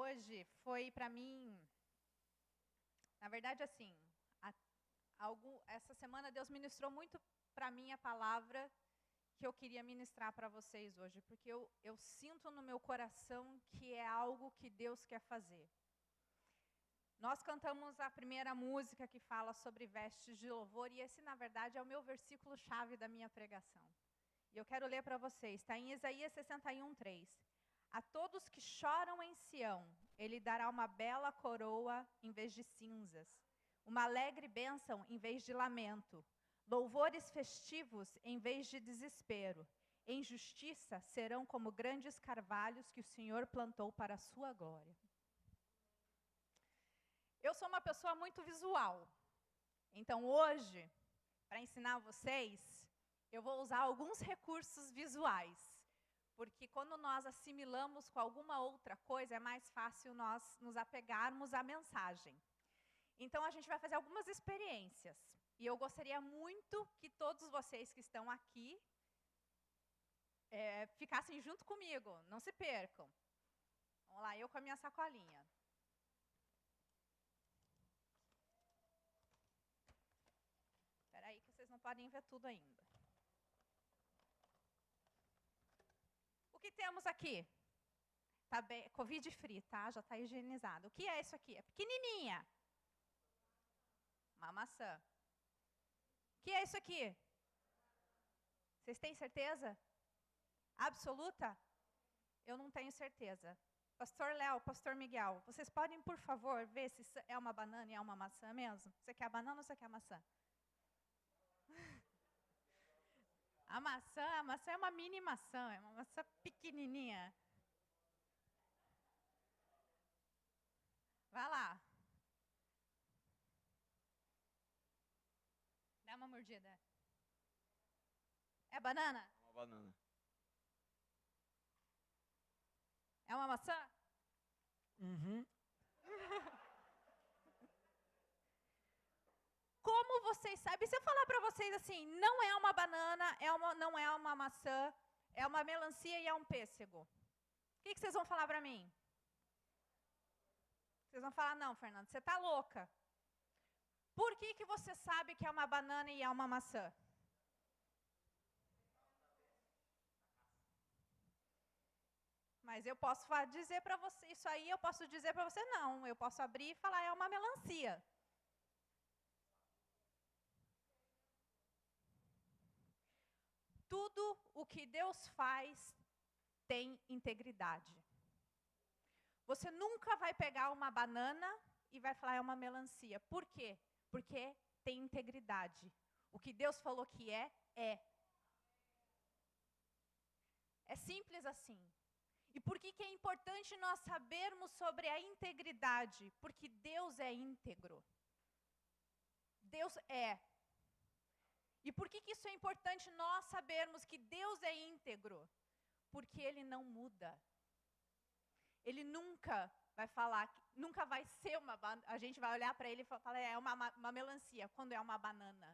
hoje foi para mim, na verdade assim, essa semana Deus ministrou muito para mim a palavra que eu queria ministrar para vocês hoje, porque eu sinto no meu coração que é algo que Deus quer fazer. Nós cantamos a primeira música que fala sobre vestes de louvor, e esse, na verdade, é o meu versículo-chave da minha pregação. E eu quero ler para vocês, está em Isaías 61:3. A todos que choram em Sião, ele dará uma bela coroa em vez de cinzas, uma alegre bênção em vez de lamento, louvores festivos em vez de desespero. Em justiça serão como grandes carvalhos que o Senhor plantou para a sua glória. Eu sou uma pessoa muito visual, então hoje, para ensinar vocês, eu vou usar alguns recursos visuais, porque quando nós assimilamos com alguma outra coisa, é mais fácil nós nos apegarmos à mensagem. Então a gente vai fazer algumas experiências, e eu gostaria muito que todos vocês que estão aqui ficassem junto comigo, não se percam. Vamos lá, eu com a minha sacolinha. Espera aí que vocês não podem ver tudo ainda. O que temos aqui? Tá bem, Covid free, tá? Já está higienizado. O que é isso aqui? É pequenininha. Uma maçã. O que é isso aqui? Vocês têm certeza? Absoluta? Eu não tenho certeza. Pastor Léo, Pastor Miguel, vocês podem, por favor, ver se é uma banana e é uma maçã mesmo? Você quer a banana ou você quer a maçã? A maçã é uma mini maçã, é uma maçã pequenininha. Vai lá. Dá uma mordida. É banana? É uma banana. É uma maçã? Uhum. Como vocês sabem? Se eu falar para vocês assim, não é uma banana, não é uma maçã, é uma melancia e é um pêssego. O que vocês vão falar para mim? Vocês vão falar, não, Fernanda, você está louca. Por que você sabe que é uma banana e é uma maçã? Mas eu posso dizer para você, isso aí eu posso dizer para você, não. Eu posso abrir e falar, é uma melancia. Tudo o que Deus faz tem integridade. Você nunca vai pegar uma banana e vai falar, é uma melancia. Por quê? Porque tem integridade. O que Deus falou que é, é. É simples assim. E por que é importante nós sabermos sobre a integridade? Porque Deus é íntegro. Deus é. E por que isso é importante nós sabermos que Deus é íntegro? Porque Ele não muda. Ele nunca vai falar, nunca vai ser uma banana. A gente vai olhar para ele e falar, é uma melancia, quando é uma banana.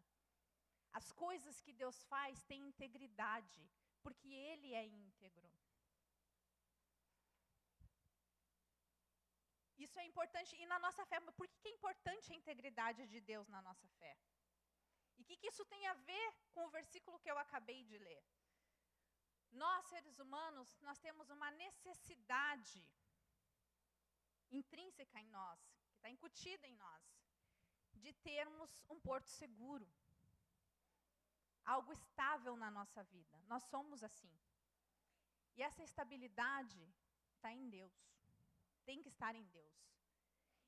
As coisas que Deus faz têm integridade, porque Ele é íntegro. Isso é importante, e na nossa fé, por que é importante a integridade de Deus na nossa fé? E o que isso tem a ver com o versículo que eu acabei de ler? Nós, seres humanos, nós temos uma necessidade intrínseca em nós, que está incutida em nós, de termos um porto seguro. Algo estável na nossa vida. Nós somos assim. E essa estabilidade está em Deus. Tem que estar em Deus.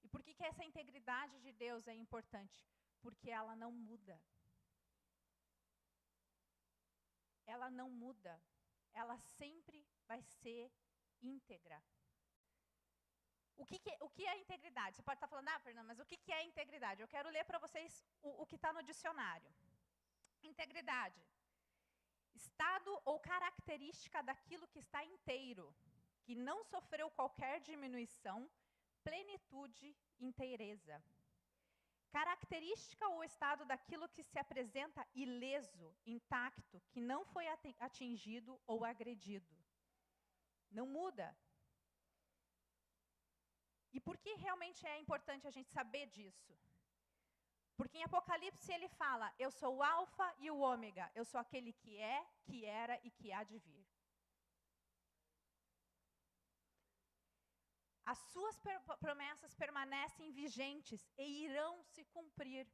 E por que essa integridade de Deus é importante? Porque ela não muda. Ela não muda. Ela sempre vai ser íntegra. O que é integridade? Você pode estar falando, Fernanda, mas o que é integridade? Eu quero ler para vocês o que está no dicionário. Integridade. Estado ou característica daquilo que está inteiro, que não sofreu qualquer diminuição, plenitude, inteireza. Característica ou estado daquilo que se apresenta ileso, intacto, que não foi atingido ou agredido. Não muda. E por que realmente é importante a gente saber disso? Porque em Apocalipse ele fala, eu sou o alfa e o ômega, eu sou aquele que é, que era e que há de vir. As suas promessas permanecem vigentes e irão se cumprir.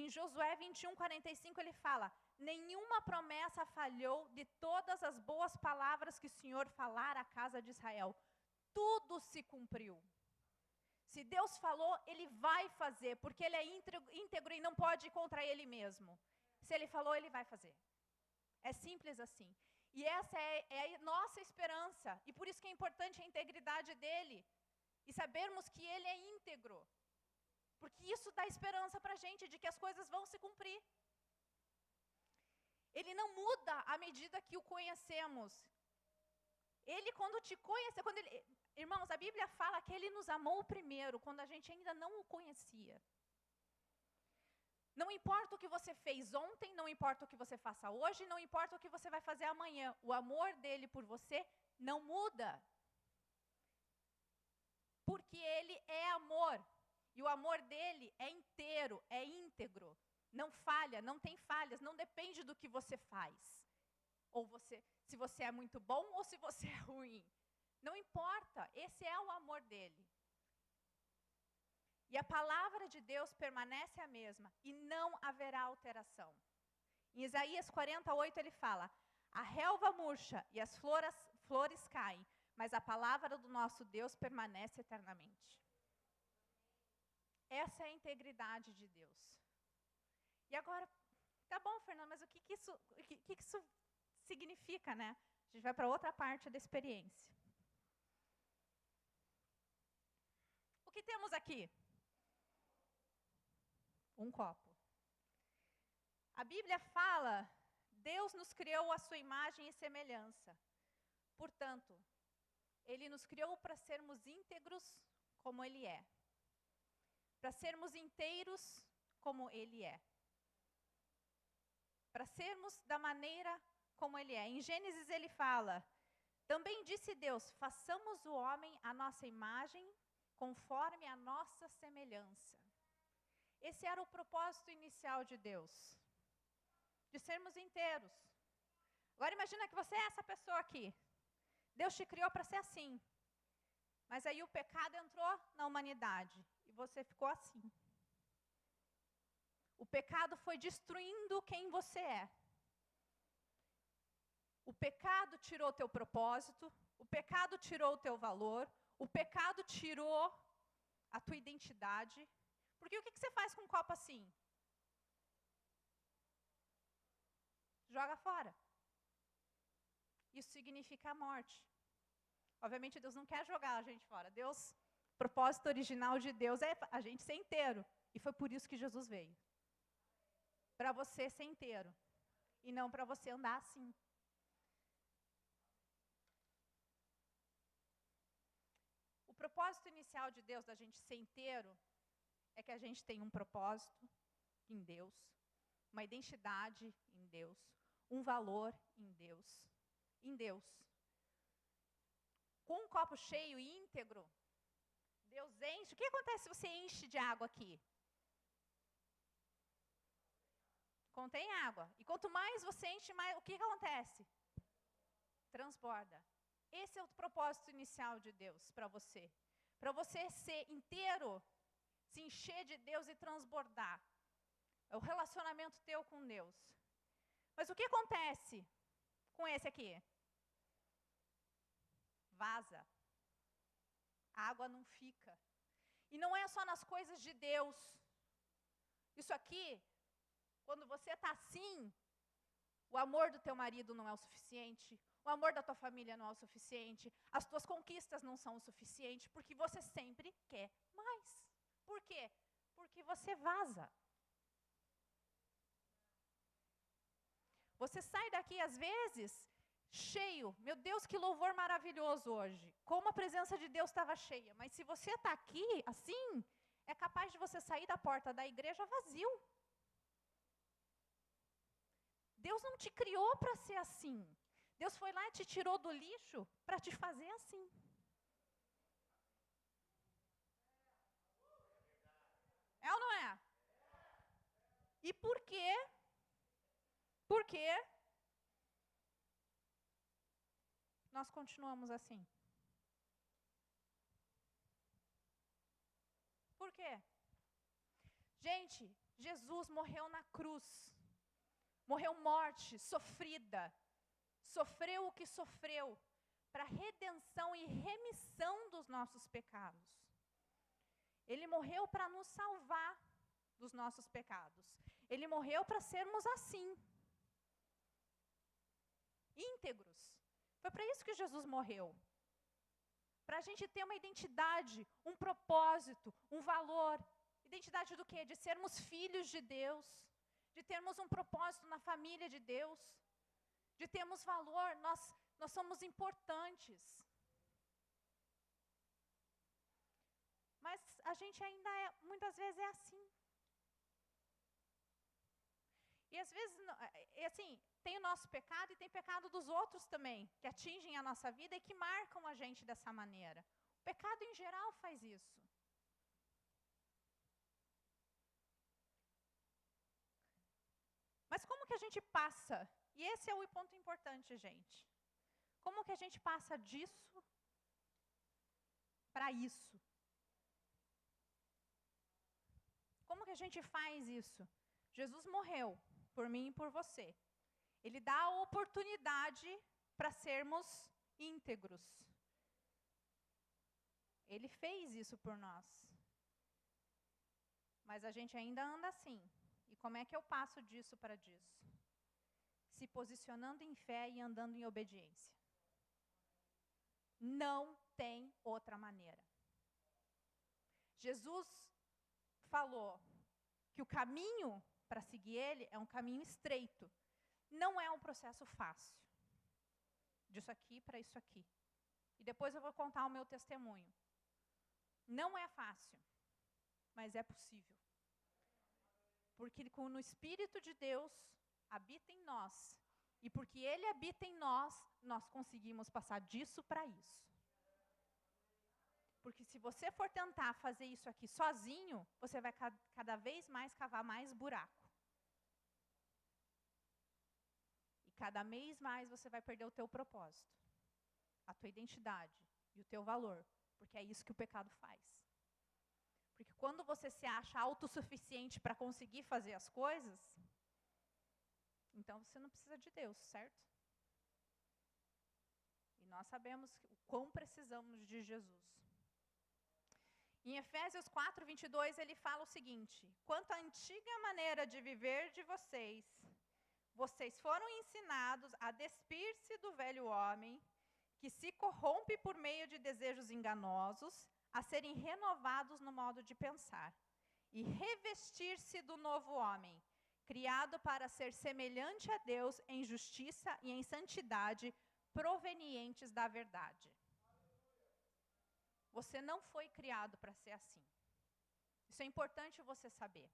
Em Josué 21:45 ele fala, nenhuma promessa falhou de todas as boas palavras que o Senhor falara à casa de Israel. Tudo se cumpriu. Se Deus falou, Ele vai fazer, porque Ele é íntegro e não pode ir contra Ele mesmo. Se Ele falou, Ele vai fazer. É simples assim. E essa é a nossa esperança. E por isso que é importante a integridade dEle. E sabermos que Ele é íntegro. Porque isso dá esperança para a gente de que as coisas vão se cumprir. Ele não muda à medida que o conhecemos. Ele, quando te conhece, irmãos, a Bíblia fala que Ele nos amou primeiro, quando a gente ainda não o conhecia. Não importa o que você fez ontem, não importa o que você faça hoje, não importa o que você vai fazer amanhã. O amor dele por você não muda. Porque Ele é amor. E o amor dele é inteiro, é íntegro. Não falha, não tem falhas, não depende do que você faz. Ou se você é muito bom ou se você é ruim. Não importa, esse é o amor dele. E a palavra de Deus permanece a mesma e não haverá alteração. Em Isaías 48 ele fala, a relva murcha e as flores caem, mas a palavra do nosso Deus permanece eternamente. Essa é a integridade de Deus. E agora, tá bom, Fernanda, mas o que isso significa, né? A gente vai para outra parte da experiência. O que temos aqui? Um copo. A Bíblia fala, Deus nos criou à sua imagem e semelhança. Portanto, Ele nos criou para sermos íntegros como Ele é. Para sermos inteiros como Ele é. Para sermos da maneira como Ele é. Em Gênesis ele fala, também disse Deus, façamos o homem à nossa imagem, conforme a nossa semelhança. Esse era o propósito inicial de Deus. De sermos inteiros. Agora imagina que você é essa pessoa aqui. Deus te criou para ser assim. Mas aí o pecado entrou na humanidade. E você ficou assim. O pecado foi destruindo quem você é. O pecado tirou teu propósito. O pecado tirou o teu valor. O pecado tirou a tua identidade. Porque o que você faz com um copo assim? Joga fora. Isso significa a morte. Obviamente Deus não quer jogar a gente fora. O propósito original de Deus é a gente ser inteiro. E foi por isso que Jesus veio. Para você ser inteiro. E não para você andar assim. O propósito inicial de Deus da gente ser inteiro é que a gente tem um propósito em Deus, uma identidade em Deus, um valor em Deus. Em Deus. Com um copo cheio e íntegro, Deus enche. O que acontece se você enche de água aqui? Contém água. E quanto mais você enche, mais, o que acontece? Transborda. Esse é o propósito inicial de Deus para você. Para você ser inteiro, se encher de Deus e transbordar. É o relacionamento teu com Deus. Mas o que acontece com esse aqui? Vaza. A água não fica. E não é só nas coisas de Deus. Isso aqui, quando você está assim, o amor do teu marido não é o suficiente, o amor da tua família não é o suficiente, as tuas conquistas não são o suficiente, porque você sempre quer mais. Por quê? Porque você vaza. Você sai daqui às vezes cheio. Meu Deus, que louvor maravilhoso hoje. Como a presença de Deus estava cheia. Mas se você está aqui assim, é capaz de você sair da porta da igreja vazio. Deus não te criou para ser assim. Deus foi lá e te tirou do lixo para te fazer assim. por quê? Por quê nós continuamos assim? Por quê? Gente, Jesus morreu na cruz. Morreu morte sofrida. Sofreu o que sofreu para redenção e remissão dos nossos pecados. Ele morreu para nos salvar dos nossos pecados. Ele morreu para sermos assim, íntegros. Foi para isso que Jesus morreu. Para a gente ter uma identidade, um propósito, um valor. Identidade do quê? De sermos filhos de Deus. De termos um propósito na família de Deus. De termos valor. Nós somos importantes. Mas a gente ainda muitas vezes é assim. E às vezes, assim, tem o nosso pecado e tem pecado dos outros também, que atingem a nossa vida e que marcam a gente dessa maneira. O pecado em geral faz isso. Mas como que a gente passa? E esse é o ponto importante, gente. Como que a gente passa disso para isso? Como que a gente faz isso? Jesus morreu por mim e por você. Ele dá a oportunidade para sermos íntegros. Ele fez isso por nós. Mas a gente ainda anda assim. E como é que eu passo disso para disso? Se posicionando em fé e andando em obediência. Não tem outra maneira. Jesus falou que o caminho para seguir ele é um caminho estreito. Não é um processo fácil. Disso aqui para isso aqui. E depois eu vou contar o meu testemunho. Não é fácil, mas é possível. Porque no Espírito de Deus habita em nós. E porque Ele habita em nós, nós conseguimos passar disso para isso. Porque se você for tentar fazer isso aqui sozinho, você vai cada vez mais cavar mais buraco. E cada vez mais você vai perder o teu propósito, a tua identidade e o teu valor. Porque é isso que o pecado faz. Porque quando você se acha autossuficiente para conseguir fazer as coisas, então você não precisa de Deus, certo? E nós sabemos o quão precisamos de Jesus. Em Efésios 4, 22, ele fala o seguinte: quanto à antiga maneira de viver de vocês, vocês foram ensinados a despir-se do velho homem, que se corrompe por meio de desejos enganosos, a serem renovados no modo de pensar, e revestir-se do novo homem, criado para ser semelhante a Deus em justiça e em santidade, provenientes da verdade. Você não foi criado para ser assim. Isso é importante você saber.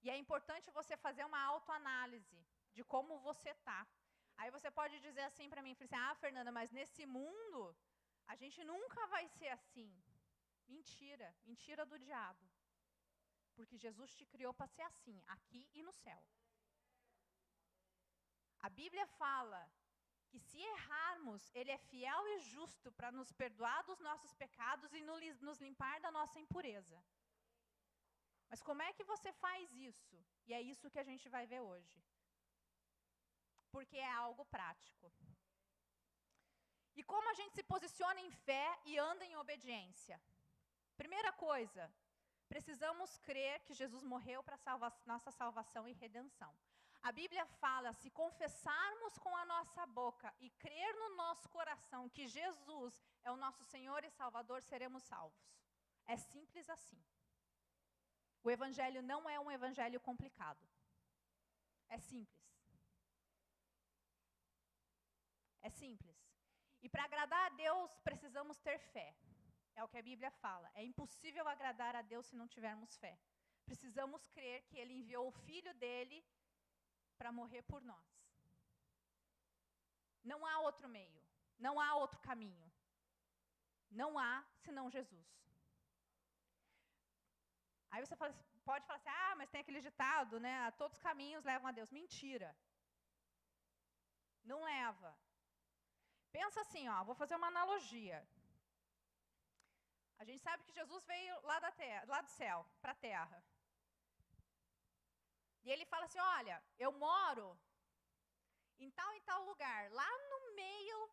E é importante você fazer uma autoanálise de como você está. Aí você pode dizer assim para mim, Fernanda, mas nesse mundo, a gente nunca vai ser assim. Mentira, mentira do diabo. Porque Jesus te criou para ser assim, aqui e no céu. A Bíblia fala que se errarmos, Ele é fiel e justo para nos perdoar dos nossos pecados e nos limpar da nossa impureza. Mas como é que você faz isso? E é isso que a gente vai ver hoje. Porque é algo prático. E como a gente se posiciona em fé e anda em obediência? Primeira coisa, precisamos crer que Jesus morreu para nossa salvação e redenção. A Bíblia fala, se confessarmos com a nossa boca e crer no nosso coração que Jesus é o nosso Senhor e Salvador, seremos salvos. É simples assim. O Evangelho não é um evangelho complicado. É simples. É simples. E para agradar a Deus, precisamos ter fé. É o que a Bíblia fala. É impossível agradar a Deus se não tivermos fé. Precisamos crer que Ele enviou o Filho dEle para morrer por nós. Não há outro meio. Não há outro caminho. Não há senão Jesus. Aí você pode falar assim, ah, mas tem aquele ditado, né? Todos os caminhos levam a Deus. Mentira. Não leva. Pensa assim, ó, vou fazer uma analogia. A gente sabe que Jesus veio lá da terra, lá do céu, para a terra. E ele fala assim, olha, eu moro em tal e tal lugar, lá no meio,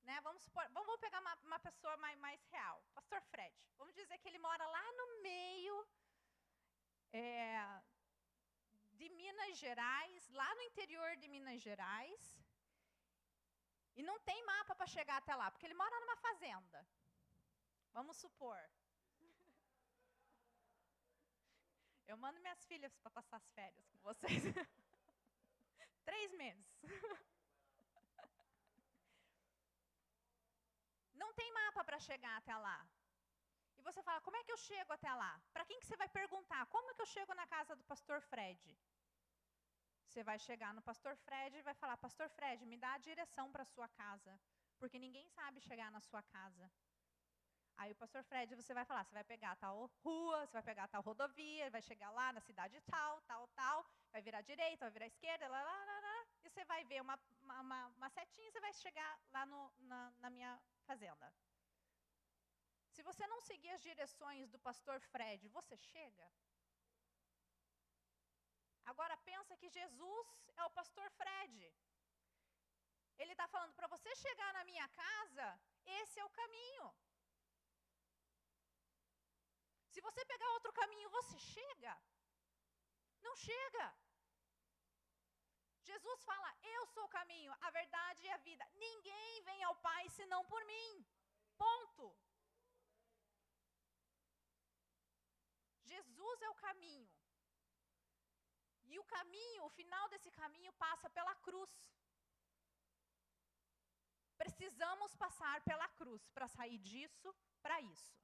né, vamos pegar uma pessoa mais real, Pastor Fred. Vamos dizer que ele mora lá no meio de Minas Gerais, lá no interior de Minas Gerais, e não tem mapa para chegar até lá, porque ele mora numa fazenda. Vamos supor. Eu mando minhas filhas para passar as férias com vocês. 3 meses. Não tem mapa para chegar até lá. E você fala, como é que eu chego até lá? Para quem que você vai perguntar? Como é que eu chego na casa do pastor Fred? Você vai chegar no pastor Fred e vai falar, pastor Fred, me dá a direção para a sua casa. Porque ninguém sabe chegar na sua casa. Aí o pastor Fred, você vai falar, você vai pegar tal rua, você vai pegar tal rodovia, vai chegar lá na cidade tal, vai virar à direita, vai virar à esquerda, e você vai ver uma setinha e você vai chegar lá na minha fazenda. Se você não seguir as direções do pastor Fred, você chega? Agora pensa que Jesus é o pastor Fred. Ele está falando, para você chegar na minha casa, esse é o caminho. Se você pegar outro caminho, você chega? Não chega. Jesus fala, eu sou o caminho, a verdade e a vida. Ninguém vem ao Pai senão por mim. Ponto. Jesus é o caminho. E o caminho, o final desse caminho passa pela cruz. Precisamos passar pela cruz para sair disso para isso.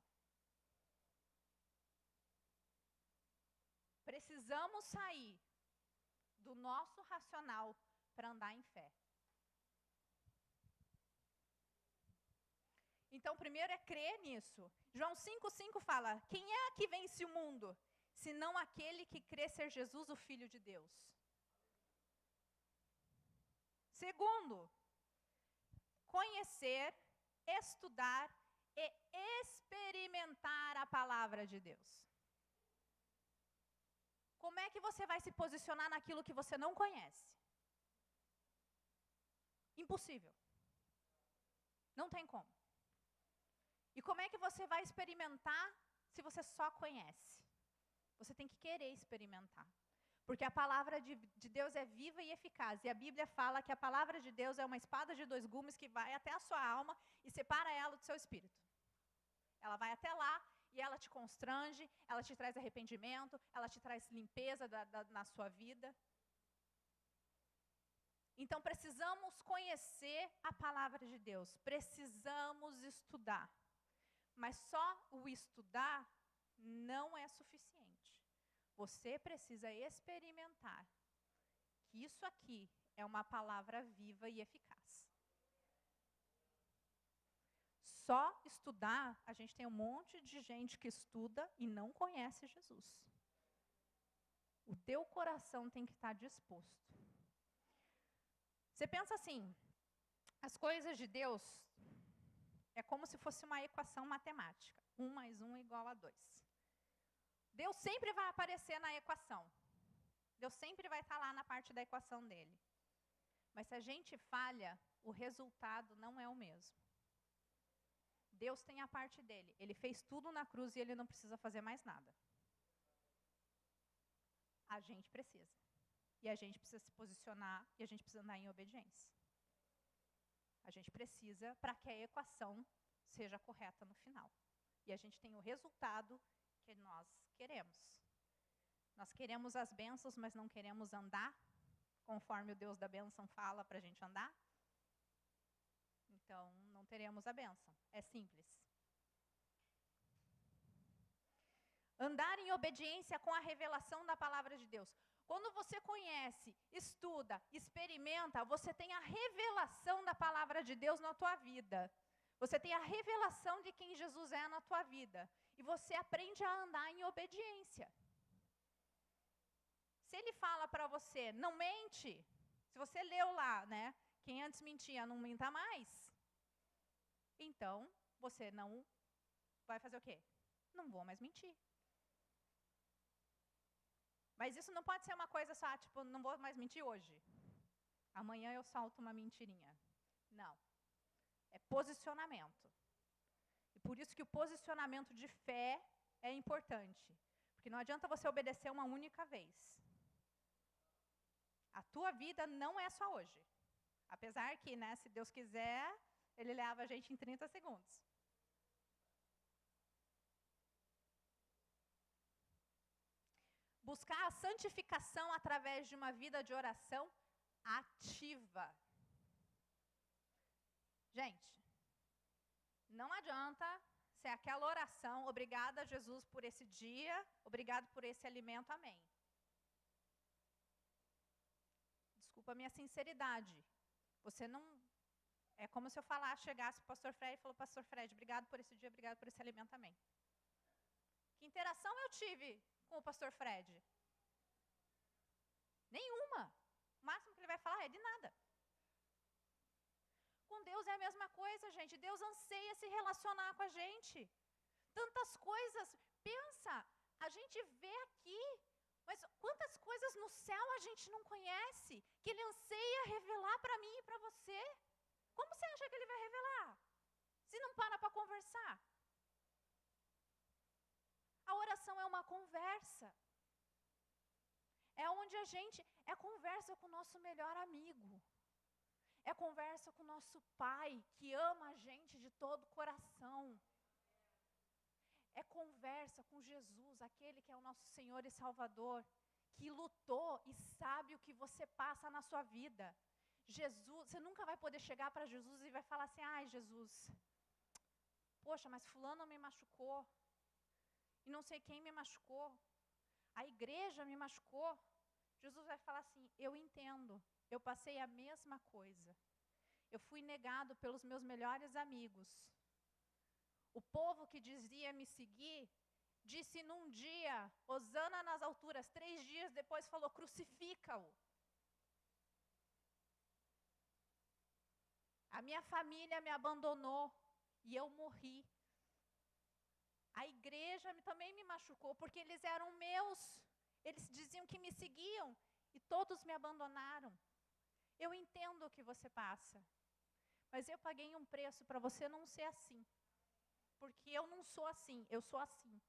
Precisamos sair do nosso racional para andar em fé. Então, primeiro é crer nisso. João 5,5 fala, quem é que vence o mundo, senão aquele que crê ser Jesus, o Filho de Deus? Segundo, conhecer, estudar e experimentar a palavra de Deus. Como é que você vai se posicionar naquilo que você não conhece? Impossível. Não tem como. E como é que você vai experimentar se você só conhece? Você tem que querer experimentar. Porque a palavra de Deus é viva e eficaz. E a Bíblia fala que a palavra de Deus é uma espada de 2 gumes que vai até a sua alma e separa ela do seu espírito. Ela vai até lá e ela te constrange, ela te traz arrependimento, ela te traz limpeza na sua vida. Então precisamos conhecer a palavra de Deus, precisamos estudar. Mas só o estudar não é suficiente. Você precisa experimentar que isso aqui é uma palavra viva e eficaz. Só estudar, a gente tem um monte de gente que estuda e não conhece Jesus. O teu coração tem que estar disposto. Você pensa assim, as coisas de Deus é como se fosse uma equação matemática. 1 mais 1 igual a 2. Deus sempre vai aparecer na equação. Deus sempre vai estar lá na parte da equação dele. Mas se a gente falha, o resultado não é o mesmo. Deus tem a parte dele. Ele fez tudo na cruz e ele não precisa fazer mais nada. A gente precisa. E a gente precisa se posicionar e a gente precisa andar em obediência. A gente precisa para que a equação seja correta no final. E a gente tem o resultado que nós queremos. Nós queremos as bênçãos, mas não queremos andar conforme o Deus da bênção fala para a gente andar. Então, não teremos a bênção. É simples. Andar em obediência com a revelação da palavra de Deus. Quando você conhece, estuda, experimenta, você tem a revelação da palavra de Deus na tua vida. Você tem a revelação de quem Jesus é na tua vida. E você aprende a andar em obediência. Se ele fala para você, não mente, se você leu lá, né? Quem antes mentia, não minta mais. Então, você não vai fazer o quê? Não vou mais mentir. Mas isso não pode ser uma coisa só, tipo, não vou mais mentir hoje. Amanhã eu solto uma mentirinha. Não. É posicionamento. E por isso que o posicionamento de fé é importante. Porque não adianta você obedecer uma única vez. A tua vida não é só hoje. Apesar que, né, se Deus quiser, Ele leva a gente em 30 segundos. Buscar a santificação através de uma vida de oração ativa. Gente, não adianta ser aquela oração, obrigada Jesus por esse dia, obrigado por esse alimento, amém. Desculpa a minha sinceridade. Você não... É como se eu chegasse para o pastor Fred e falou, pastor Fred, obrigado por esse dia, obrigado por esse alimento, amém. Que interação eu tive com o pastor Fred? Nenhuma. O máximo que ele vai falar é de nada. Com Deus é a mesma coisa, gente. Deus anseia se relacionar com a gente. Tantas coisas. Pensa, a gente vê aqui, mas quantas coisas no céu a gente não conhece, que Ele anseia revelar para mim e para você. Como você acha que Ele vai revelar? Se não para conversar. A oração é uma conversa. É onde a gente... É conversa com o nosso melhor amigo. É conversa com o nosso Pai, que ama a gente de todo o coração. É conversa com Jesus, aquele que é o nosso Senhor e Salvador, que lutou e sabe o que você passa na sua vida. Jesus, você nunca vai poder chegar para Jesus e vai falar assim, ai Jesus, poxa, mas fulano me machucou, e não sei quem me machucou, a igreja me machucou. Jesus vai falar assim, eu entendo, eu passei a mesma coisa. Eu fui negado pelos meus melhores amigos. O povo que dizia me seguir, disse num dia, hosana nas alturas, 3 dias depois falou, crucifica-o. A minha família me abandonou e eu morri. A igreja também me machucou, porque eles eram meus. Eles diziam que me seguiam e todos me abandonaram. Eu entendo o que você passa, mas eu paguei um preço para você não ser assim. Porque eu não sou assim, eu sou assim.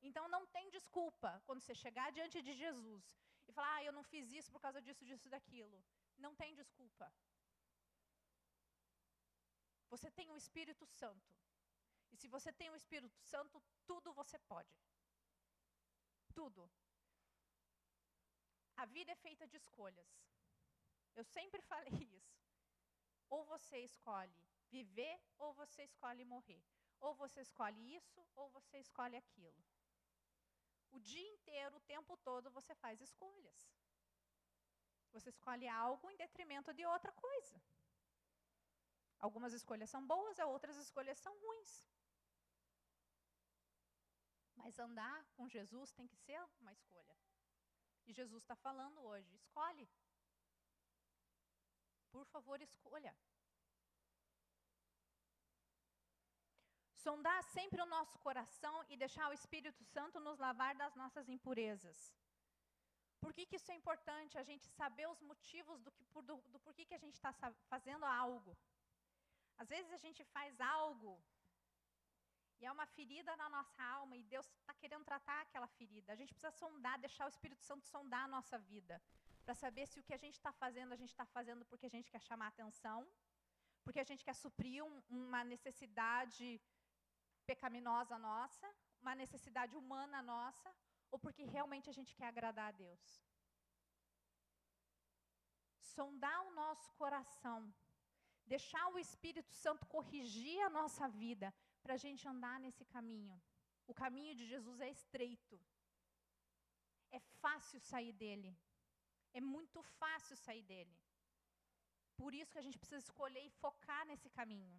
Então não tem desculpa quando você chegar diante de Jesus e falar, eu não fiz isso por causa disso, disso, daquilo. Não tem desculpa. Você tem o Espírito Santo. E se você tem o Espírito Santo, tudo você pode. Tudo. A vida é feita de escolhas. Eu sempre falei isso. Ou você escolhe viver, ou você escolhe morrer. Ou você escolhe isso, ou você escolhe aquilo. O dia inteiro, o tempo todo, você faz escolhas. Você escolhe algo em detrimento de outra coisa. Algumas escolhas são boas, outras escolhas são ruins. Mas andar com Jesus tem que ser uma escolha. E Jesus está falando hoje, escolhe. Por favor, escolha. Sondar sempre o nosso coração e deixar o Espírito Santo nos lavar das nossas impurezas. Por que isso é importante? A gente saber os motivos do porquê que a gente está fazendo algo. Às vezes a gente faz algo e é uma ferida na nossa alma e Deus está querendo tratar aquela ferida. A gente precisa sondar, deixar o Espírito Santo sondar a nossa vida. Para saber se o que a gente está fazendo porque a gente quer chamar atenção, porque a gente quer suprir uma necessidade pecaminosa nossa, uma necessidade humana nossa, ou porque realmente a gente quer agradar a Deus. Sondar o nosso coração, deixar o Espírito Santo corrigir a nossa vida, para a gente andar nesse caminho. O caminho de Jesus é estreito. É fácil sair dele. É muito fácil sair dele. Por isso que a gente precisa escolher e focar nesse caminho.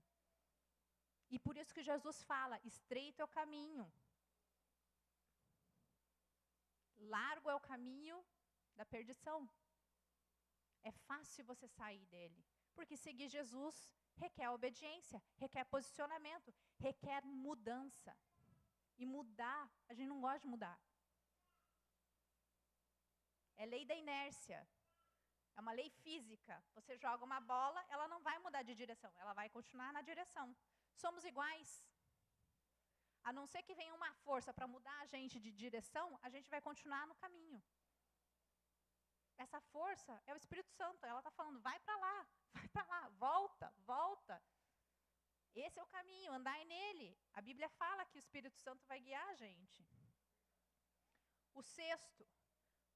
E por isso que Jesus fala, estreito é o caminho. Largo é o caminho da perdição. É fácil você sair dele. Porque seguir Jesus requer obediência, requer posicionamento, requer mudança. E mudar, a gente não gosta de mudar. É lei da inércia. É uma lei física. Você joga uma bola, ela não vai mudar de direção, ela vai continuar na direção. Somos iguais. A não ser que venha uma força para mudar a gente de direção, a gente vai continuar no caminho. Essa força é o Espírito Santo. Ela está falando, vai para lá, volta, volta. Esse é o caminho, andai nele. A Bíblia fala que o Espírito Santo vai guiar a gente. O sexto,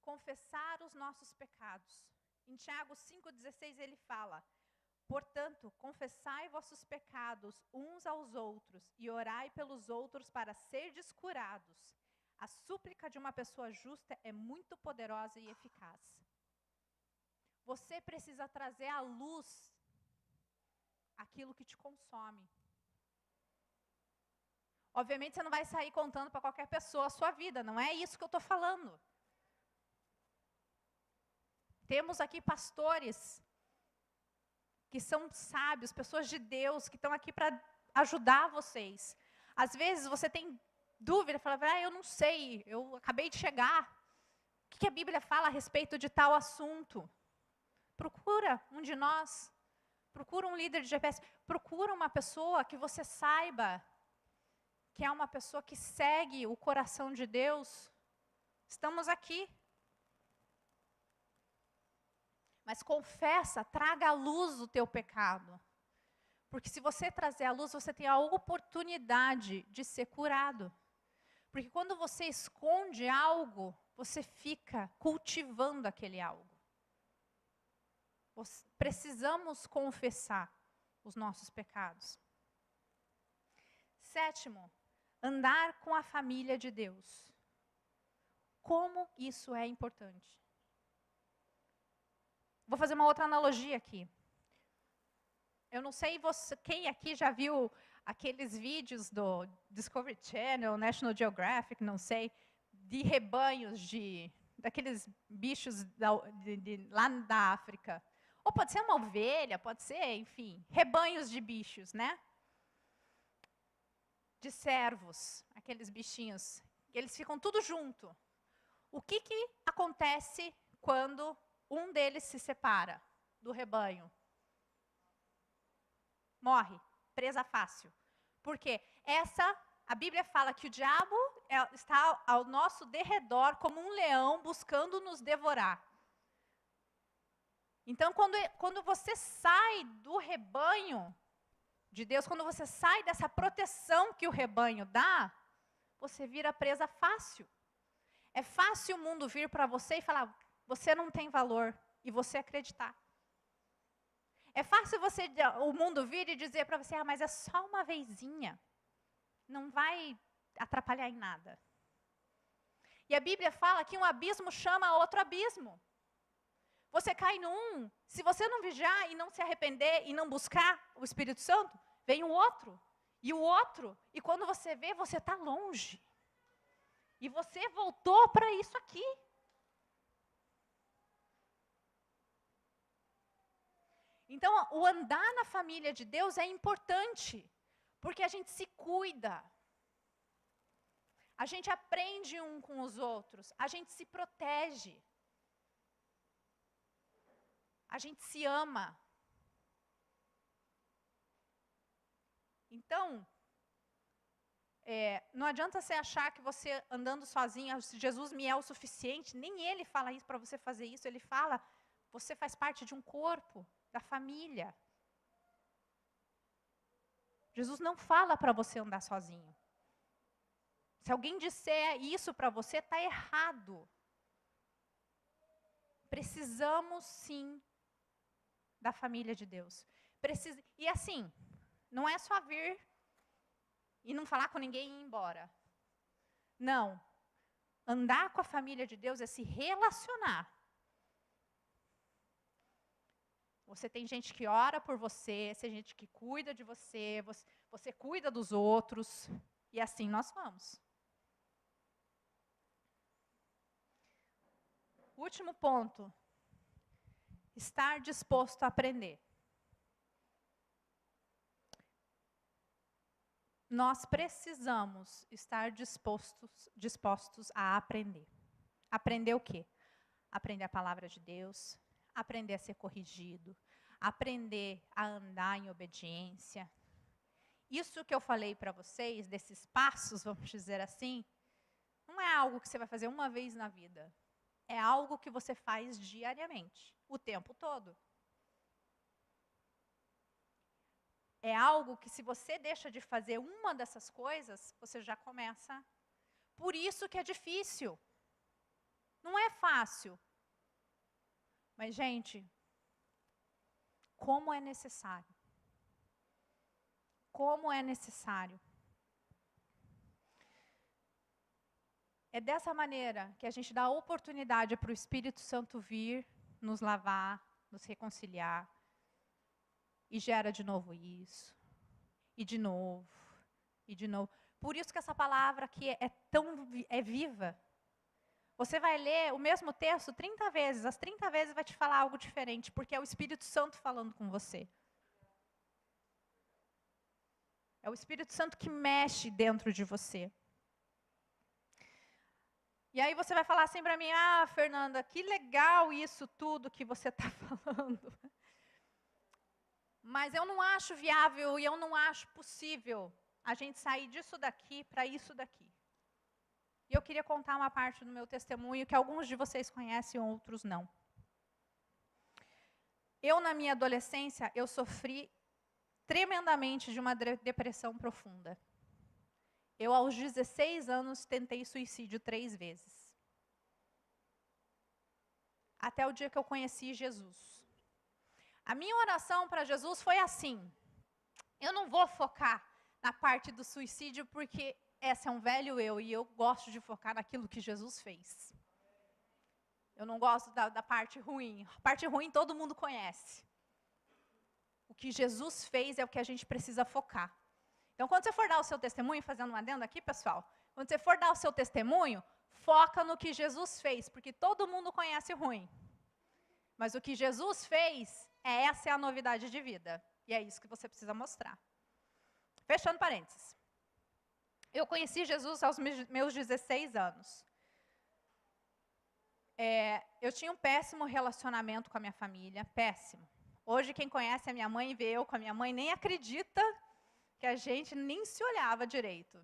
confessar os nossos pecados. Em Tiago 5,16 ele fala, portanto, confessai vossos pecados uns aos outros e orai pelos outros para serdes curados. A súplica de uma pessoa justa é muito poderosa e eficaz. Você precisa trazer à luz aquilo que te consome. Obviamente, você não vai sair contando para qualquer pessoa a sua vida, não é isso que eu estou falando. Temos aqui pastores que são sábios, pessoas de Deus, que estão aqui para ajudar vocês. Às vezes, você tem dúvida, fala, eu não sei, eu acabei de chegar. O que a Bíblia fala a respeito de tal assunto? Procura um de nós, procura um líder de GPS, procura uma pessoa que você saiba que é uma pessoa que segue o coração de Deus. Estamos aqui. Mas confessa, traga à luz o teu pecado. Porque se você trazer à luz, você tem a oportunidade de ser curado. Porque quando você esconde algo, você fica cultivando aquele algo. Precisamos confessar os nossos pecados. Sétimo, andar com a família de Deus. Como isso é importante. Vou fazer uma outra analogia aqui. Eu não sei quem aqui já viu aqueles vídeos do Discovery Channel, National Geographic, não sei, de rebanhos daqueles bichos lá da África. Ou pode ser uma ovelha, pode ser, enfim, rebanhos de bichos, né? De cervos, aqueles bichinhos, eles ficam tudo junto. O que acontece quando um deles se separa do rebanho? Morre, presa fácil. Por quê? A Bíblia fala que o diabo está ao nosso derredor como um leão buscando nos devorar. Então, quando você sai do rebanho de Deus, quando você sai dessa proteção que o rebanho dá, você vira presa fácil. É fácil o mundo vir para você e falar, você não tem valor, e você acreditar. É fácil o mundo vir e dizer para você, mas é só uma vezinha, não vai atrapalhar em nada. E a Bíblia fala que um abismo chama outro abismo. Você cai num, se você não vigiar e não se arrepender e não buscar o Espírito Santo, vem o outro, e quando você vê, você está longe. E você voltou para isso aqui. Então, o andar na família de Deus é importante, porque a gente se cuida. A gente aprende um com os outros, a gente se protege. A gente se ama. Então, não adianta você achar que você andando sozinho, Jesus me é o suficiente, nem ele fala isso para você fazer isso, ele fala, você faz parte de um corpo, da família. Jesus não fala para você andar sozinho. Se alguém disser isso para você, está errado. Precisamos sim da família de Deus. E assim, não é só vir e não falar com ninguém e ir embora. Não. Andar com a família de Deus é se relacionar. Você tem gente que ora por você, tem gente que cuida de você, você cuida dos outros, e assim nós vamos. Último ponto. Estar disposto a aprender. Nós precisamos estar dispostos a aprender. Aprender o quê? Aprender a palavra de Deus, aprender a ser corrigido, aprender a andar em obediência. Isso que eu falei para vocês, desses passos, vamos dizer assim, não é algo que você vai fazer uma vez na vida. É algo que você faz diariamente, o tempo todo. É algo que, se você deixa de fazer uma dessas coisas, você já começa. Por isso que é difícil. Não é fácil. Mas, gente, como é necessário. Como é necessário. É dessa maneira que a gente dá a oportunidade para o Espírito Santo vir, nos lavar, nos reconciliar. E gera de novo isso. E de novo. E de novo. Por isso que essa palavra aqui é viva. Você vai ler o mesmo texto 30 vezes. As 30 vezes vai te falar algo diferente, porque é o Espírito Santo falando com você. É o Espírito Santo que mexe dentro de você. E aí você vai falar assim para mim, Fernanda, que legal isso tudo que você está falando. Mas eu não acho viável e eu não acho possível a gente sair disso daqui para isso daqui. E eu queria contar uma parte do meu testemunho que alguns de vocês conhecem, outros não. Eu, na minha adolescência, eu sofri tremendamente de uma depressão profunda. Eu, aos 16 anos, tentei suicídio 3 vezes. Até o dia que eu conheci Jesus. A minha oração para Jesus foi assim: eu não vou focar na parte do suicídio, porque esse é um velho eu, e eu gosto de focar naquilo que Jesus fez. Eu não gosto da parte ruim. A parte ruim todo mundo conhece. O que Jesus fez é o que a gente precisa focar. Então, quando você for dar o seu testemunho, fazendo um adendo aqui, pessoal, quando você for dar o seu testemunho, foca no que Jesus fez, porque todo mundo conhece o ruim. Mas o que Jesus fez, essa é a novidade de vida. E é isso que você precisa mostrar. Fechando parênteses. Eu conheci Jesus aos meus 16 anos. Eu tinha um péssimo relacionamento com a minha família, péssimo. Hoje, quem conhece a minha mãe e vê eu com a minha mãe, nem acredita que a gente nem se olhava direito.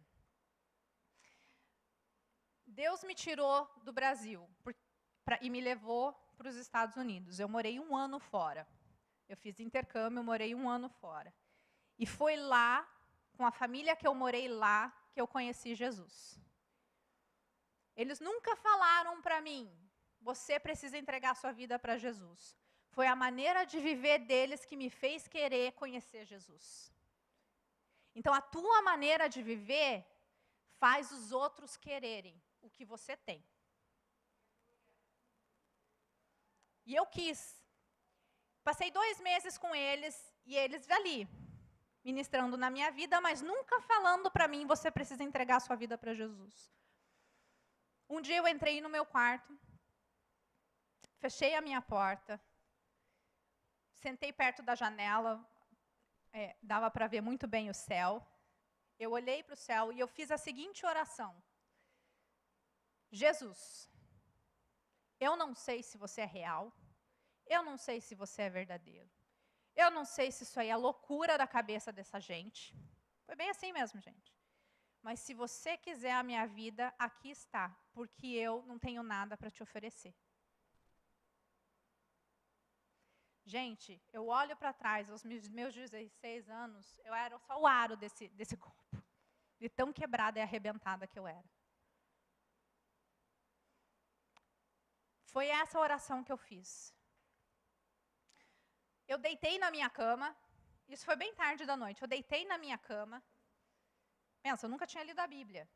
Deus me tirou do Brasil e me levou para os Estados Unidos. Eu morei 1 ano fora. Eu fiz intercâmbio, morei 1 ano fora. E foi lá, com a família que eu morei lá, que eu conheci Jesus. Eles nunca falaram para mim, você precisa entregar sua vida para Jesus. Foi a maneira de viver deles que me fez querer conhecer Jesus. Então, a tua maneira de viver faz os outros quererem o que você tem. E eu quis. Passei 2 meses com eles, e eles ali, ministrando na minha vida, mas nunca falando para mim, você precisa entregar a sua vida para Jesus. Um dia eu entrei no meu quarto, fechei a minha porta, sentei perto da janela, dava para ver muito bem o céu. Eu olhei para o céu e eu fiz a seguinte oração: Jesus, eu não sei se você é real, eu não sei se você é verdadeiro, eu não sei se isso aí é loucura da cabeça dessa gente. Foi bem assim mesmo, gente. Mas se você quiser a minha vida, aqui está, porque eu não tenho nada para te oferecer. Gente, eu olho para trás, aos meus 16 anos, eu era só o aro desse corpo. De tão quebrada e arrebentada que eu era. Foi essa oração que eu fiz. Eu deitei na minha cama, isso foi bem tarde da noite, eu deitei na minha cama. Pensa, eu nunca tinha lido a Bíblia.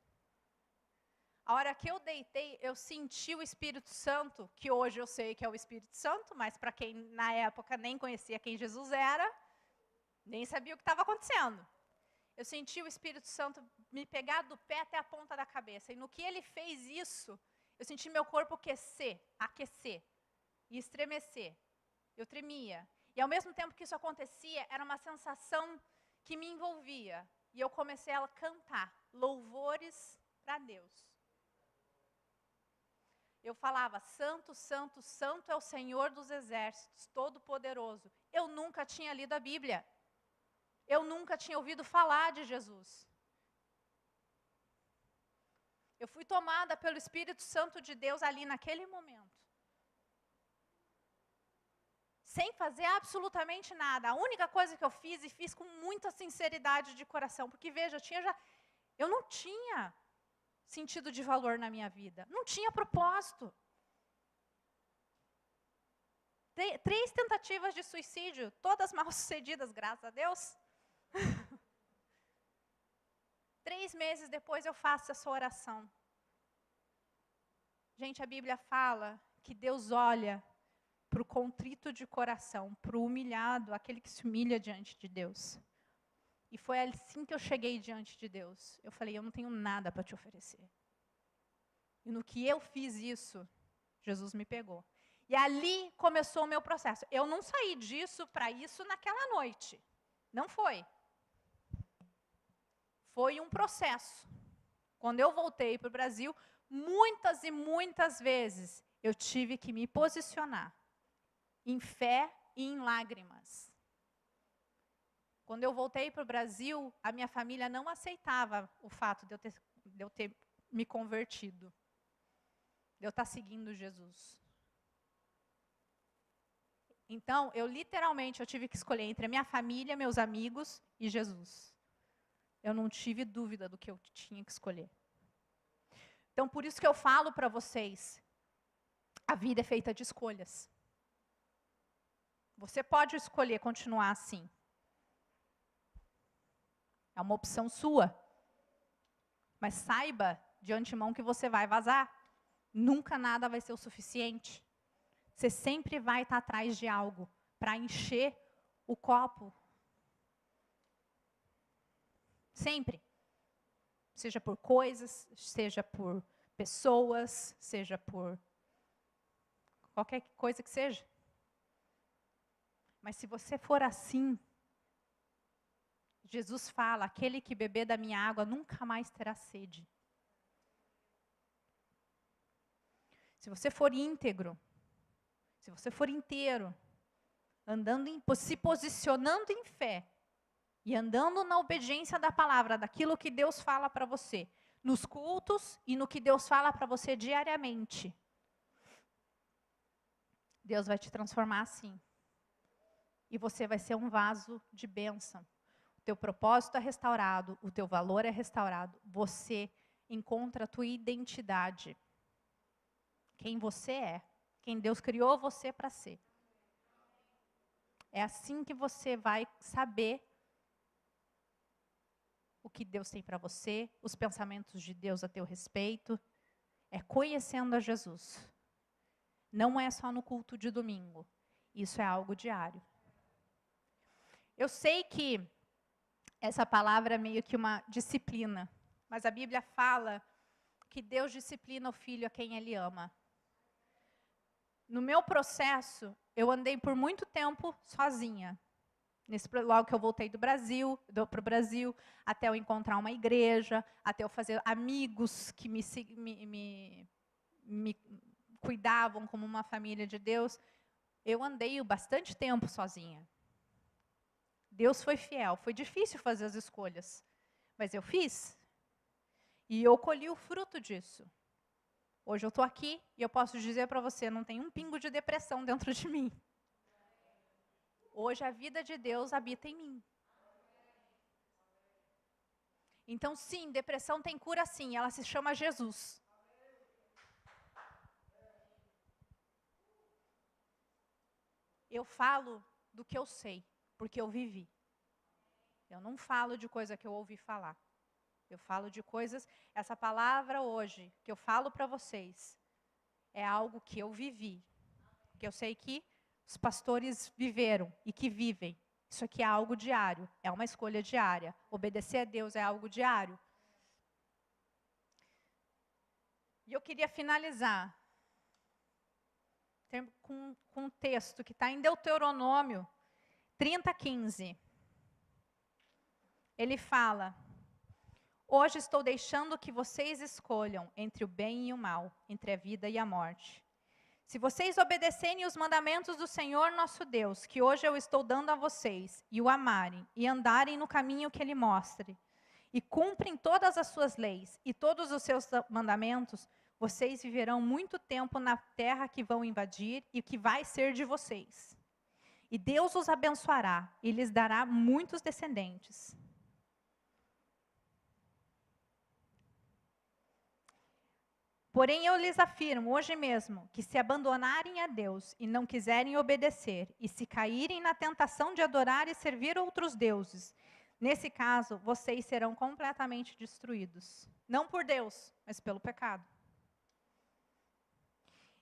A hora que eu deitei, eu senti o Espírito Santo, que hoje eu sei que é o Espírito Santo, mas para quem na época nem conhecia quem Jesus era, nem sabia o que estava acontecendo. Eu senti o Espírito Santo me pegar do pé até a ponta da cabeça. E no que ele fez isso, eu senti meu corpo aquecer e estremecer. Eu tremia. E ao mesmo tempo que isso acontecia, era uma sensação que me envolvia. E eu comecei a cantar louvores para Deus. Eu falava, santo, santo, santo é o Senhor dos exércitos, todo-poderoso. Eu nunca tinha lido a Bíblia. Eu nunca tinha ouvido falar de Jesus. Eu fui tomada pelo Espírito Santo de Deus ali naquele momento. Sem fazer absolutamente nada. A única coisa que eu fiz, e fiz com muita sinceridade de coração, porque veja, eu não tinha sentido de valor na minha vida. Não tinha propósito. 3 tentativas de suicídio, todas mal sucedidas, graças a Deus. 3 meses depois eu faço essa oração. Gente, a Bíblia fala que Deus olha para o contrito de coração, para o humilhado, aquele que se humilha diante de Deus. E foi assim que eu cheguei diante de Deus. Eu falei, eu não tenho nada para te oferecer. E no que eu fiz isso, Jesus me pegou. E ali começou o meu processo. Eu não saí disso para isso naquela noite. Não foi. Foi um processo. Quando eu voltei para o Brasil, muitas e muitas vezes eu tive que me posicionar em fé e em lágrimas. Quando eu voltei para o Brasil, a minha família não aceitava o fato de eu ter me convertido, de eu estar seguindo Jesus. Então, eu tive que escolher entre a minha família, meus amigos e Jesus. Eu não tive dúvida do que eu tinha que escolher. Então, por isso que eu falo para vocês, a vida é feita de escolhas. Você pode escolher continuar assim. É uma opção sua. Mas saiba de antemão que você vai vazar. Nunca nada vai ser o suficiente. Você sempre vai estar atrás de algo para encher o copo. Sempre. Seja por coisas, seja por pessoas, seja por qualquer coisa que seja. Mas se você for assim, Jesus fala, aquele que beber da minha água nunca mais terá sede. Se você for íntegro, se você for inteiro, se posicionando em fé, e andando na obediência da palavra, daquilo que Deus fala para você, nos cultos e no que Deus fala para você diariamente, Deus vai te transformar assim. E você vai ser um vaso de bênção. O teu propósito é restaurado, o teu valor é restaurado. Você encontra a tua identidade. Quem você é, quem Deus criou você para ser. É assim que você vai saber o que Deus tem para você, os pensamentos de Deus a teu respeito, é conhecendo a Jesus. Não é só no culto de domingo, isso é algo diário. Eu sei que essa palavra é meio que uma disciplina, mas a Bíblia fala que Deus disciplina o filho a quem Ele ama. No meu processo, eu andei por muito tempo sozinha. Logo que eu voltei para o Brasil, até eu encontrar uma igreja, até eu fazer amigos que me cuidavam como uma família de Deus, eu andei bastante tempo sozinha. Deus foi fiel, foi difícil fazer as escolhas, mas eu fiz. E eu colhi o fruto disso. Hoje eu estou aqui e eu posso dizer para você, não tem um pingo de depressão dentro de mim. Hoje a vida de Deus habita em mim. Então sim, depressão tem cura sim, ela se chama Jesus. Eu falo do que eu sei, porque eu vivi. Eu não falo de coisa que eu ouvi falar. Eu falo de coisas, essa palavra hoje, que eu falo para vocês, é algo que eu vivi. Que eu sei que os pastores viveram e que vivem. Isso aqui é algo diário, é uma escolha diária. Obedecer a Deus é algo diário. E eu queria finalizar com um texto que está em Deuteronômio 30:15. Ele fala: hoje estou deixando que vocês escolham entre o bem e o mal, entre a vida e a morte. Se vocês obedecerem os mandamentos do Senhor nosso Deus, que hoje eu estou dando a vocês, e o amarem, e andarem no caminho que Ele mostre, e cumprem todas as suas leis e todos os seus mandamentos, vocês viverão muito tempo na terra que vão invadir e que vai ser de vocês. E Deus os abençoará e lhes dará muitos descendentes. Porém, eu lhes afirmo hoje mesmo que se abandonarem a Deus e não quiserem obedecer, e se caírem na tentação de adorar e servir outros deuses, nesse caso, vocês serão completamente destruídos. Não por Deus, mas pelo pecado.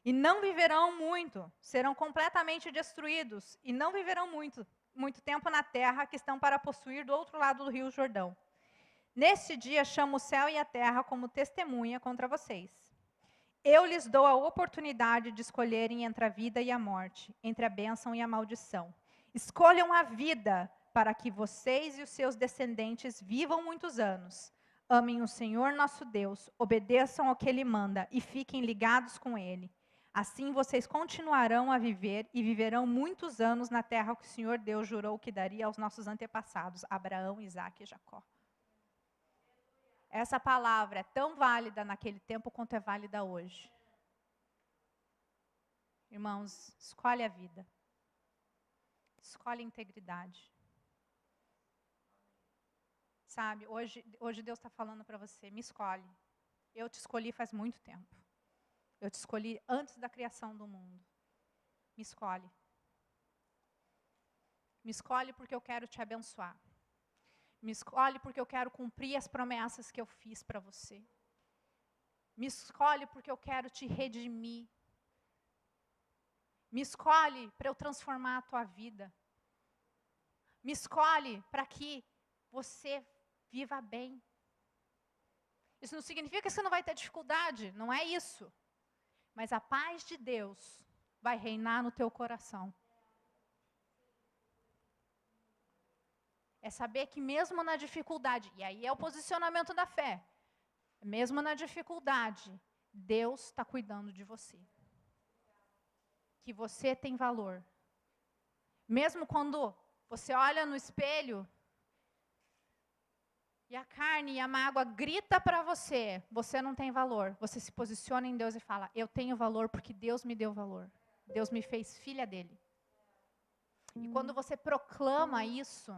E não viverão muito, serão completamente destruídos, e não viverão muito tempo na terra que estão para possuir do outro lado do rio Jordão. Neste dia, chamo o céu e a terra como testemunha contra vocês. Eu lhes dou a oportunidade de escolherem entre a vida e a morte, entre a bênção e a maldição. Escolham a vida para que vocês e os seus descendentes vivam muitos anos. Amem o Senhor nosso Deus, obedeçam ao que Ele manda e fiquem ligados com Ele. Assim vocês continuarão a viver e viverão muitos anos na terra que o Senhor Deus jurou que daria aos nossos antepassados, Abraão, Isaque e Jacó. Essa palavra é tão válida naquele tempo quanto é válida hoje. Irmãos, escolhe a vida. Escolhe a integridade. Sabe, hoje Deus está falando para você, me escolhe. Eu te escolhi faz muito tempo. Eu te escolhi antes da criação do mundo. Me escolhe. Me escolhe porque eu quero te abençoar. Me escolhe porque eu quero cumprir as promessas que eu fiz para você. Me escolhe porque eu quero te redimir. Me escolhe para eu transformar a tua vida. Me escolhe para que você viva bem. Isso não significa que você não vai ter dificuldade, não é isso. Mas a paz de Deus vai reinar no teu coração. É saber que mesmo na dificuldade, e aí é o posicionamento da fé, mesmo na dificuldade, Deus está cuidando de você. Que você tem valor. Mesmo quando você olha no espelho, e a carne e a mágoa grita para você, você não tem valor. Você se posiciona em Deus e fala, eu tenho valor porque Deus me deu valor. Deus me fez filha dele. E quando você proclama isso,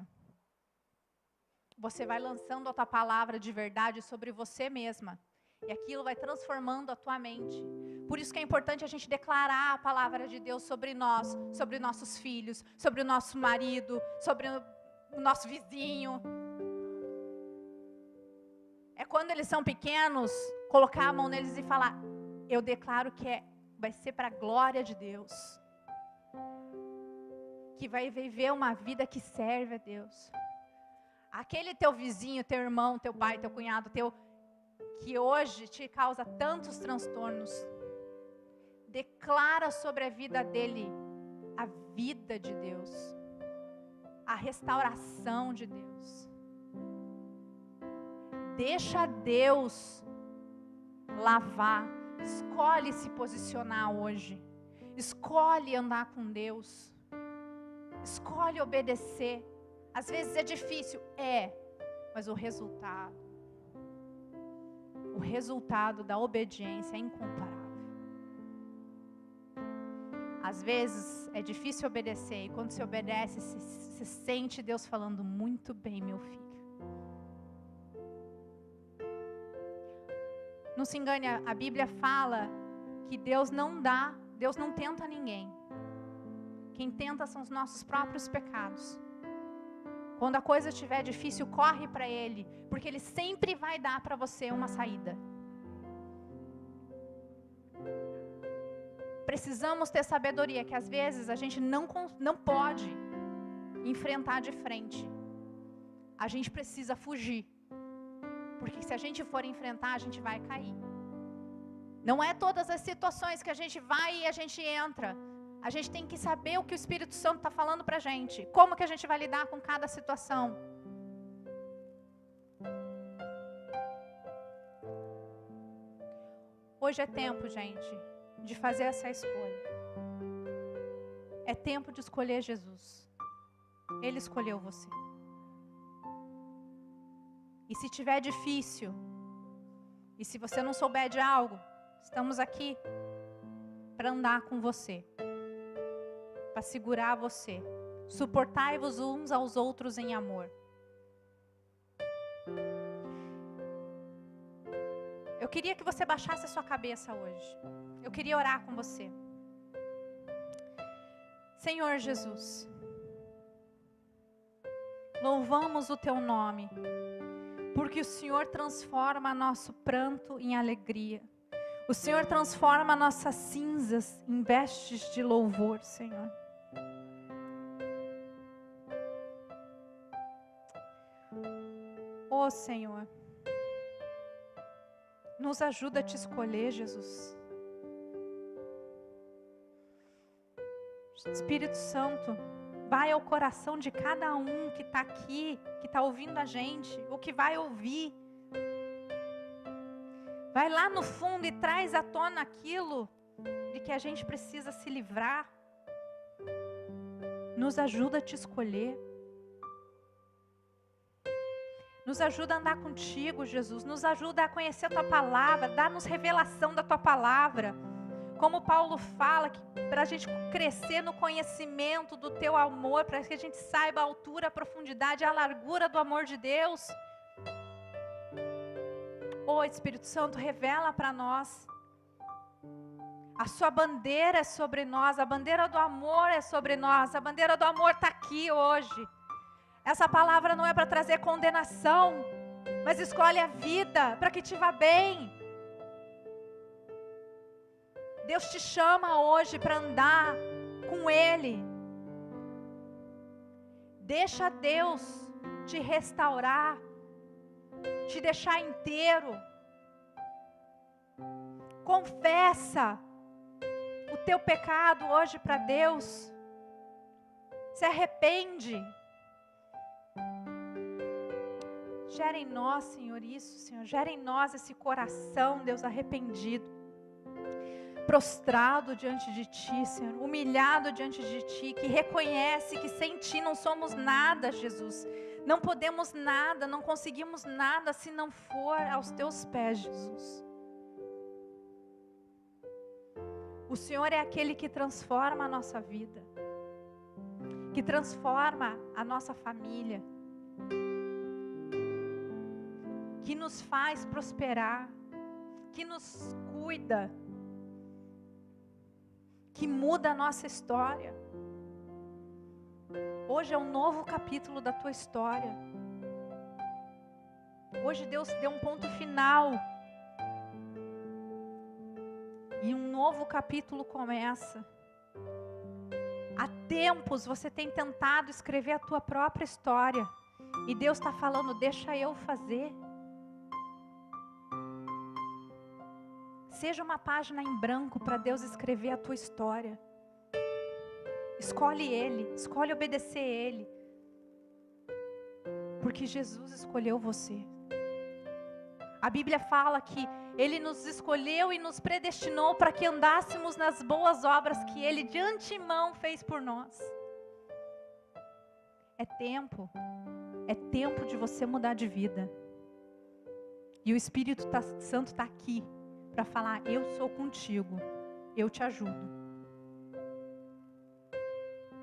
você vai lançando a tua palavra de verdade sobre você mesma. E aquilo vai transformando a tua mente. Por isso que é importante a gente declarar a palavra de Deus sobre nós, sobre nossos filhos, sobre o nosso marido, sobre o nosso vizinho. É quando eles são pequenos, colocar a mão neles e falar, eu declaro que vai ser para a glória de Deus. Que vai viver uma vida que serve a Deus. Aquele teu vizinho, teu irmão, teu pai, teu cunhado, que hoje te causa tantos transtornos, declara sobre a vida dele a vida de Deus, a restauração de Deus. Deixa Deus lavar, escolhe se posicionar hoje, escolhe andar com Deus, escolhe obedecer. Às vezes é difícil, mas o resultado da obediência é incomparável. Às vezes é difícil obedecer, e quando você obedece, você sente Deus falando, muito bem, meu filho. Não se engane, a Bíblia fala que Deus não tenta ninguém. Quem tenta são os nossos próprios pecados. Quando a coisa estiver difícil, corre para Ele, porque Ele sempre vai dar para você uma saída. Precisamos ter sabedoria, que às vezes a gente não pode enfrentar de frente. A gente precisa fugir, porque se a gente for enfrentar, a gente vai cair. Não é todas as situações que a gente vai e a gente entra. A gente tem que saber o que o Espírito Santo está falando para a gente. Como que a gente vai lidar com cada situação. Hoje é tempo, gente, de fazer essa escolha. É tempo de escolher Jesus. Ele escolheu você. E se tiver difícil, e se você não souber de algo, estamos aqui para andar com você, para segurar você. Suportai-vos uns aos outros em amor. Eu queria que você baixasse a sua cabeça hoje. Eu queria orar com você. Senhor Jesus, louvamos o Teu nome, porque o Senhor transforma nosso pranto em alegria. O Senhor transforma nossas cinzas em vestes de louvor, Senhor. Ó Senhor, nos ajuda a Te escolher, Jesus. Espírito Santo, vai ao coração de cada um que está aqui, que está ouvindo a gente, ou que vai ouvir. Vai lá no fundo e traz à tona aquilo de que a gente precisa se livrar. Nos ajuda a Te escolher. Nos ajuda a andar contigo, Jesus. Nos ajuda a conhecer a Tua palavra. Dá-nos revelação da Tua palavra. Como Paulo fala, para a gente crescer no conhecimento do Teu amor, para que a gente saiba a altura, a profundidade, a largura do amor de Deus. Ô Espírito Santo, revela para nós. A Sua bandeira é sobre nós, a bandeira do amor é sobre nós, a bandeira do amor está aqui hoje. Essa palavra não é para trazer condenação, mas escolhe a vida para que te vá bem. Deus te chama hoje para andar com Ele. Deixa Deus te restaurar, te deixar inteiro. Confessa o teu pecado hoje para Deus. Se arrepende. Gera em nós, Senhor, isso, Senhor. Gera em nós esse coração, Deus, arrependido. Prostrado diante de Ti, Senhor, humilhado diante de Ti, que reconhece que sem Ti não somos nada, Jesus. Não podemos nada, não conseguimos nada se não for aos Teus pés, Jesus. O Senhor é aquele que transforma a nossa vida, que transforma a nossa família, que nos faz prosperar, que nos cuida, que muda a nossa história. Hoje é um novo capítulo da tua história. Hoje Deus deu um ponto final. E um novo capítulo começa. Há tempos você tem tentado escrever a tua própria história. E Deus está falando, deixa eu fazer. Seja uma página em branco para Deus escrever a tua história. Escolhe Ele, escolhe obedecer Ele. Porque Jesus escolheu você. A Bíblia fala que Ele nos escolheu e nos predestinou para que andássemos nas boas obras que Ele de antemão fez por nós. É tempo de você mudar de vida. E o Espírito Santo está aqui para falar, eu sou contigo, eu te ajudo.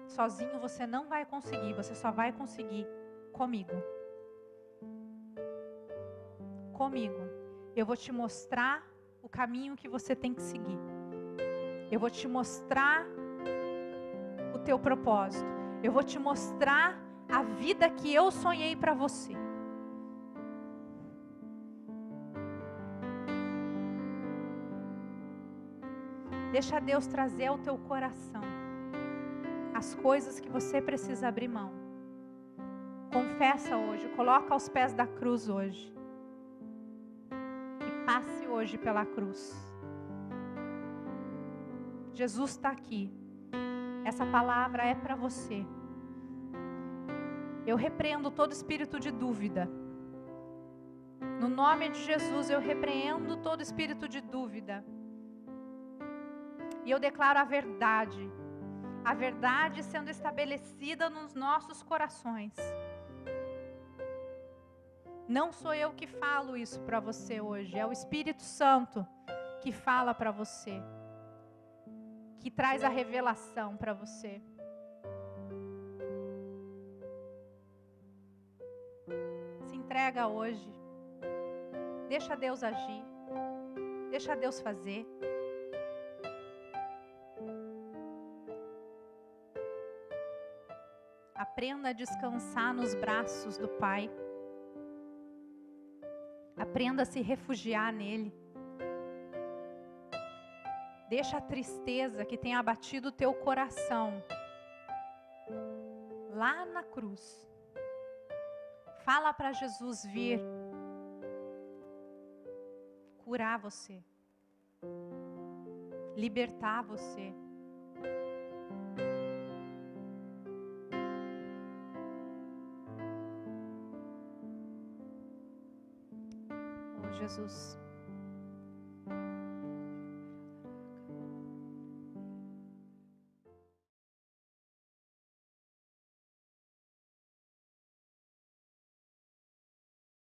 Sozinho você não vai conseguir, você só vai conseguir comigo. Comigo. Eu vou te mostrar o caminho que você tem que seguir. Eu vou te mostrar o teu propósito. Eu vou te mostrar a vida que eu sonhei para você. Deixa Deus trazer ao teu coração as coisas que você precisa abrir mão. Confessa hoje, coloca aos pés da cruz hoje. E passe hoje pela cruz. Jesus está aqui. Essa palavra é para você. Eu repreendo todo espírito de dúvida. No nome de Jesus, eu repreendo todo espírito de dúvida. E eu declaro a verdade. A verdade sendo estabelecida nos nossos corações. Não sou eu que falo isso para você hoje. É o Espírito Santo que fala para você. Que traz a revelação para você. Se entrega hoje. Deixa Deus agir. Deixa Deus fazer. Aprenda a descansar nos braços do Pai. Aprenda a se refugiar nele. Deixa a tristeza que tem abatido o teu coração lá na cruz. Fala para Jesus vir curar você, libertar você. Oh, Jesus.